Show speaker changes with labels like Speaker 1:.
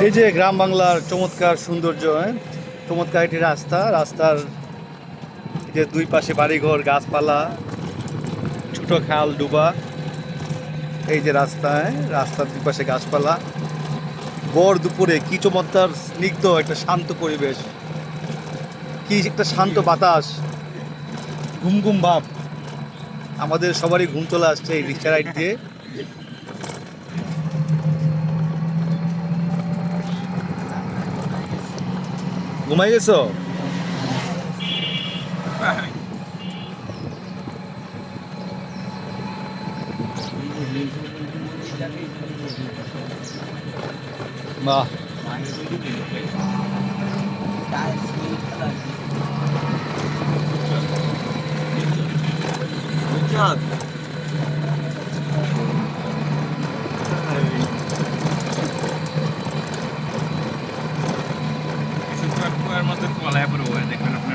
Speaker 1: এই যে গ্রাম বাংলার চমৎকার সৌন্দর্য, চমৎকার একটি রাস্তার যে দুই পাশে বাড়িঘর, গাছপালা, ছোট খাল ডুবা। এই যে রাস্তার দুই পাশে গাছপালা, ভর দুপুরে কি চমৎকার স্নিগ্ধ একটা শান্ত পরিবেশ, কি একটা শান্ত বাতাস, ঘুম ঘুম ভাব। আমাদের সবারই ঘুম চলে আসছে এই রিক্সা রাইড দিয়ে। ঘুমাই গেছো? বাহ,
Speaker 2: মধ্যে কলায় পড়বো দেখবেন আপনার